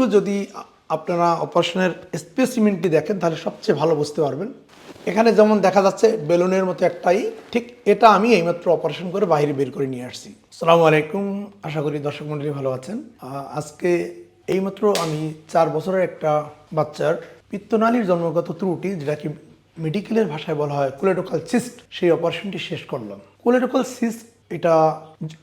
একটু যদি আপনারা অপারেশনের স্পেসিমেনটি দেখেন তাহলে সবচেয়ে ভালো বুঝতে পারবেন। এখানে যেমন দেখা যাচ্ছে বেলুনের মতো একটাই, ঠিক এটা আমি এইমাত্র অপারেশন করে বাইরে বের করে নিয়ে আসছি। আসসালামু আলাইকুম, আশা করি দর্শক মণ্ডলী ভালো আছেন। আজকে এইমাত্র আমি 4 বছরের একটা বাচ্চার পিত্তনালীর জন্মগত ত্রুটি, যেটাকে মেডিকেলের ভাষায় বলা হয় কোলেডোকাল সিস্ট, সেই অপারেশনটি শেষ করলাম। কোলেডোকাল সিস্ট এটা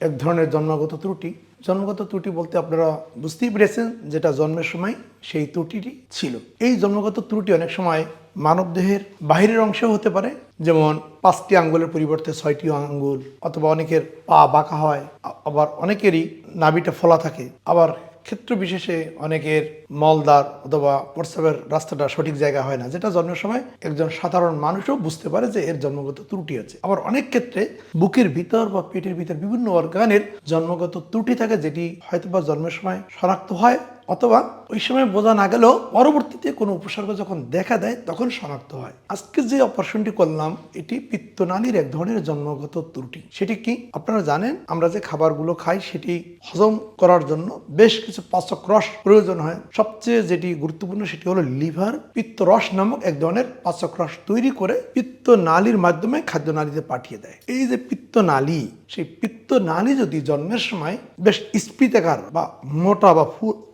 এক ধরনের জন্মগত ত্রুটি। জন্মগত ত্রুটি বলতে আপনারা বুঝতেই পেরেছেন, যেটা জন্মের সময় সেই ত্রুটিটি ছিল। এই জন্মগত ত্রুটি অনেক সময় মানবদেহের বাহিরের অংশেও হতে পারে, যেমন 5টি আঙ্গুলের পরিবর্তে 6টি আঙ্গুল, অথবা অনেকের পা বাঁকা হয়, আবার অনেকেরই নাভিটা ফোলা থাকে, আবার ক্ষেত্র বিশেষে অনেকের মলদার অথবা প্রস্রাবের রাস্তাটা সঠিক জায়গা হয় না, যেটা জন্মের সময় একজন সাধারণ মানুষও বুঝতে পারে যে এর জন্মগত ত্রুটি আছে। আবার অনেক ক্ষেত্রে বুকের ভিতর বা পেটের ভিতর বিভিন্ন অর্গানের জন্মগত ত্রুটি থাকে, যেটি হয়তোবা জন্মের সময় শনাক্ত হয়, অথবা ওই সময় বোঝা না গেলেও পরবর্তীতে কোনো উপসর্গ যখন দেখা দেয় তখন শনাক্ত হয়। আজকে যে অপারেশনটি করলাম এটি পিত্তনালীর এক ধরনের জন্মগত ত্রুটি। সেটি কি আপনারা জানেন? আমরা যে খাবারগুলো খাই সেটি হজম করার জন্য বেশ কিছু পাচক রস প্রয়োজন হয়। সবচেয়ে যেটি গুরুত্বপূর্ণ সেটি হলো লিভার পিত্তরস নামক এক ধরনের পাচক রস তৈরি করে পিত্তনালীর মাধ্যমে খাদ্যনালীতে পাঠিয়ে দেয়। এই যে পিত্তনালী, সেই পিত্তনালী যদি জন্মের সময় বেশ স্ফীতাকার বা মোটা বা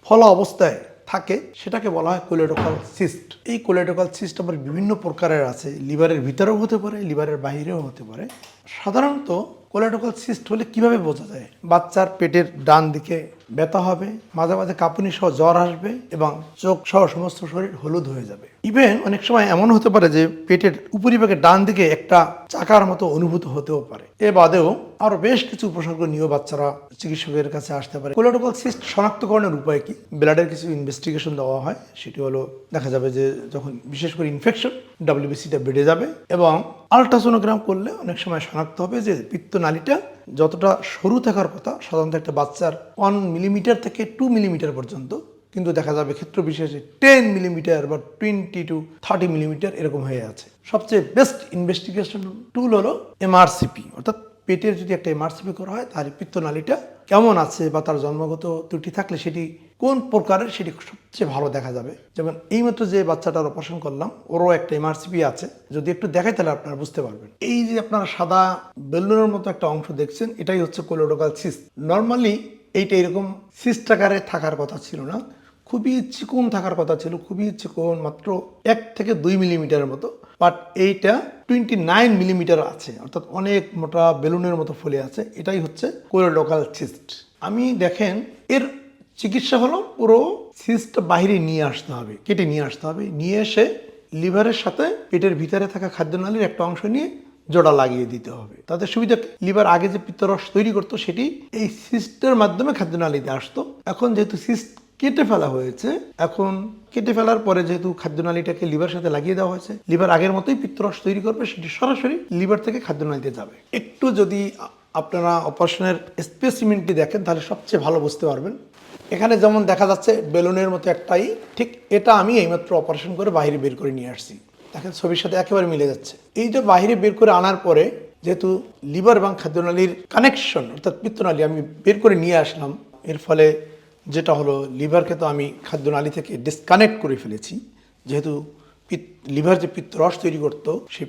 ফলা অবস্থায় থাকে, সেটাকে বলা হয় কোলেডোকাল সিস্ট। এই কোলেডোকাল সিস্ট আবার বিভিন্ন প্রকারের আছে, লিভারের ভিতরেও হতে পারে, লিভারের বাইরেও হতে পারে। সাধারণত কোলেডোকাল সিস্ট হলে কিভাবে বোঝা যায়? বাচ্চার পেটের ডান দিকে ব্যথা হবে, মাঝে মাঝে কাঁপুনি সহ জ্বর আসবে এবং চোখ সহ সমস্ত শরীর হলুদ হয়ে যাবে। ইভেন অনেক সময় এমন হতে পারে যে পেটের উপরিভাগে ডান দিকে একটা চাকার মতো অনুভূত হতেও পারে। এ বাদেও আরো বেশ কিছু উপসর্গ নিয়েও বাচ্চারা চিকিৎসকের কাছে আসতে পারে। কোলেডোকাল সিস্ট শনাক্তকরণের উপায় কি? ব্লাডের কিছু ইনভেস্টিগেশন দেওয়া হয়। সেটি হলো, দেখা যাবে যে যখন বিশেষ করে ইনফেকশন, WBCটা বেড়ে যাবে, এবং আলট্রাসোনোগ্রাম করলে অনেক সময় শনাক্ত হবে যে পিত্তনালীটা যতটা সরু থাকার কথা, সাধারণত একটা বাচ্চার 1 মিলিমিটার থেকে 2 মিলিমিটার পর্যন্ত, কিন্তু দেখা যাবে ক্ষেত্র বিশেষে 10 মিলিমিটার বা 20 to 30 মিলিমিটার এরকম হয়ে আছে। সবচেয়ে বেস্ট ইনভেস্টিগেশন টুল হলো MRCP, অর্থাৎ পেটের যদি একটা MRCP করা হয় তাহলে পিত্তনালীটা কেমন আছে বা তার জন্মগত ত্রুটি থাকলে সেটি কোন প্রকারের, সেটি সবচেয়ে ভালো দেখা যাবে। যেমন এইমাত্র যে বাচ্চাটার অপারেশন করলাম ওরও একটা MRCP আছে, যদি একটু দেখাই তাহলে আপনারা বুঝতে পারবেন। এই যে আপনারা সাদা বেলুনের মতো একটা অংশ দেখছেন, এটাই হচ্ছে কোলেডোকাল সিস্ট। নর্মালি এইটা এরকম সিস্ট আকারে থাকার কথা ছিল না, খুবই চিকন থাকার কথা ছিল, খুবই চিকন, মাত্র 1 থেকে 2 মিলিমিটারের মতো। বাট এইটা 29 মিলিমিটার আছে, অর্থাৎ অনেক মোটা বেলুনের মতো ফুলে আছে। এটাই হচ্ছে কোলেডোকাল সিস্ট। আমি দেখেন এর চিকিৎসা হলো পুরো সিস্ট বাইরে নিয়ে আসতে হবে, কেটে নিয়ে আসতে হবে, নিয়ে এসে লিভারের সাথে পেটের ভিতরে থাকা খাদ্যনালীর একটা অংশ নিয়ে জোড়া লাগিয়ে দিতে হবে। তাতে সুবিধা, লিভার আগে যে পিত্তরস তৈরি করতো সেটি এই সিস্টের মাধ্যমে খাদ্যনালীতে আসতো। এখন যেহেতু সিস্ট কেটে ফেলা হয়েছে, এখন কেটে ফেলার পরে যেহেতু খাদ্যনালীটাকে লিভার সাথে লাগিয়ে দেওয়া হয়েছে, লিভার আগের মতোই পিত্তরস তৈরি করবে, সেটি সরাসরি লিভার থেকে খাদ্যনালীতে যাবে। একটু যদি আপনারা অপারেশনের স্পেসিমেনটি দেখেন তাহলে সবচেয়ে ভালো বুঝতে পারবেন। এখানে যেমন দেখা যাচ্ছে বেলুনের মতো একটাই, ঠিক এটা আমি এইমাত্র অপারেশন করে বাইরে বের করে নিয়ে আসছি। দেখেন ছবির সাথে একেবারে মিলে যাচ্ছে। এইটা বাইরে বের করে আনার পরে যেহেতু লিভার এবং খাদ্যনালীর কানেকশন, অর্থাৎ পিত্তনালী আমি বের করে নিয়ে আসলাম, এর ফলে যেটা হলো লিভারকে তো আমি খাদ্যনালী থেকে ডিসকানেক্ট করে ফেলেছি। যেহেতু লিভার যে পিত্তরস তৈরি করতো, সেই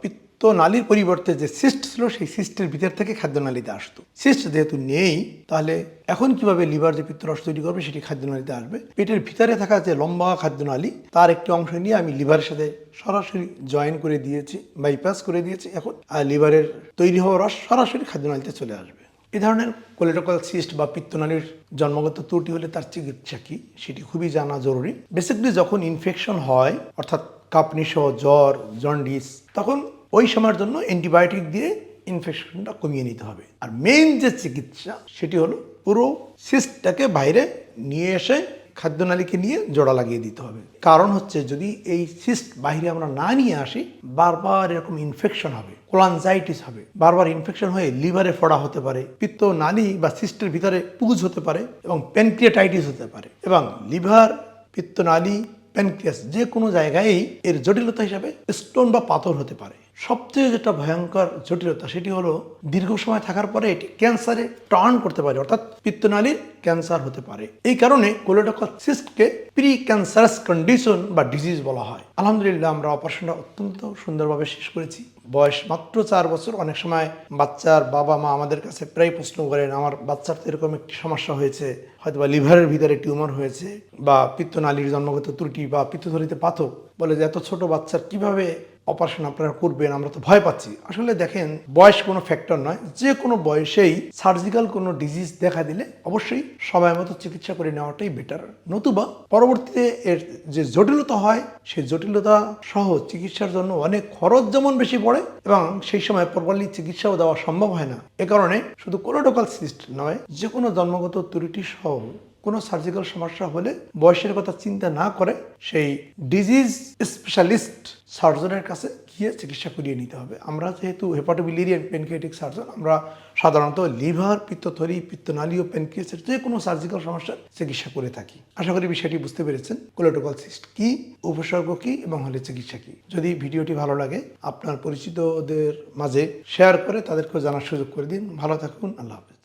পিত্তনালীর পরিবর্তে যে সিস্ট ছিল, সেই সিস্টের ভিতর থেকে খাদ্যনালীতে আসতো। সিস্ট যেহেতু নেই, তাহলে এখন কিভাবে লিভার যে পিত্তরস তৈরি করবে সেটি খাদ্যনালীতে আসবে? পেটের ভিতরে থাকা যে লম্বা খাদ্যনালী, তার একটি অংশ নিয়ে আমি লিভারের সাথে সরাসরি জয়েন করে দিয়েছি, বাইপাস করে দিয়েছি। এখন আর লিভারের তৈরি হওয়া রস সরাসরি খাদ্যনালীতে চলে আসবে। এই ধরনের কোলেডোকাল সিস্ট বা পিত্তনালীর জন্মগত ত্রুটি হলে তার চিকিৎসা কি, সেটি খুবই জানা জরুরি। বেসিক্যালি যখন ইনফেকশন হয়, অর্থাৎ কাঁপুনি সহ জ্বর, জন্ডিস, তখন ওই সময়ের জন্য অ্যান্টিবায়োটিক দিয়ে ইনফেকশনটা কমিয়ে নিতে হবে। আর মেইন যে চিকিৎসা সেটি হলো পুরো সিস্টটাকে বাইরে নিয়ে এসে খাদ্যনালীকে নিয়ে জোড়া লাগিয়ে দিতে হবে। কারণ হচ্ছে, যদি এই সিস্ট বাইরে আমরা না নিয়ে আসি, বারবার এরকম ইনফেকশন হবে, কোলানজাইটিস হবে, বারবার ইনফেকশন হয়ে লিভারে ফোড়া হতে পারে, পিত্তনালী বা সিস্টের ভিতরে পুজ হতে পারে, এবং প্যানক্রিয়াটাইটিস হতে পারে। এবং লিভার, পিত্তনালী, প্যানক্রিয়াস যে কোনো জায়গায় এর জটিলতা হিসাবে স্টোন বা পাথর হতে পারে। সবচেয়ে যেটা ভয়ঙ্কর জটিলতা সেটি হলো দীর্ঘ সময় থাকার পরে এটি ক্যান্সারে টার্ন করতে পারে, অর্থাৎ পিত্তনালীর ক্যান্সার হতে পারে। এই কারণে কোলেডোকাল সিস্টকে প্রি ক্যান্সারাস কন্ডিশন বা ডিজিজ বলা হয়। আলহামদুলিল্লাহ আমরা অপারেশনটা অত্যন্ত সুন্দরভাবে শেষ করেছি। বয়স মাত্র 4 বছর। অনেক সময় বাচ্চার বাবা মা আমাদের কাছে প্রায় প্রশ্ন করেন, আমার বাচ্চার তো এরকম একটি সমস্যা হয়েছে, হয়তো বা লিভারের ভিতরে টিউমার হয়েছে বা পিত্তনালীর জন্মগত ত্রুটি বা পিত্তথলিতে পাথর, বলে যে এত ছোট বাচ্চার কিভাবে অপারেশন আপনারা করবেন, আমরা তো ভয় পাচ্ছি। আসলে দেখেন, বয়স কোনো ফ্যাক্টর নয়। যে কোনো বয়সেই সার্জিক্যাল কোনো ডিজিজ দেখা দিলে অবশ্যই সময় মতো চিকিৎসা করে নেওয়াটাই বেটার। নতুবা পরবর্তীতে এর যে জটিলতা হয় সেই জটিলতা সহ চিকিৎসার জন্য অনেক খরচ যেমন বেশি পড়ে এবং সেই সময় প্রপারলি চিকিৎসাও দেওয়া সম্ভব হয় না। এ কারণে শুধু কোলেডোকাল সিস্ট নয়, যে কোনো জন্মগত ত্রুটি সহ কোনো সার্জিক্যাল সমস্যা হলে বয়সের কথা চিন্তা না করে সেই ডিজিজ স্পেশালিস্ট সার্জনের কাছে গিয়ে চিকিৎসা করিয়ে নিতে হবে। আমরা যেহেতু হেপাটোবিলিয়ারি অ্যান্ড প্যানক্রিয়াটিক সার্জন, আমরা সাধারণত লিভার, পিত্তথলি, পিত্তনালী ও প্যানক্রিয়াসের যে কোনো সার্জিক্যাল সমস্যার চিকিৎসা করে থাকি। আশা করি বিষয়টি বুঝতে পেরেছেন, কোলেডোকাল সিস্ট কি, উপসর্গ কি এবং হলে চিকিৎসা কি। যদি ভিডিওটি ভালো লাগে আপনার পরিচিতদের মাঝে শেয়ার করে তাদেরকেও জানার সুযোগ করে দিন। ভালো থাকুন, আল্লাহ হাফেজ।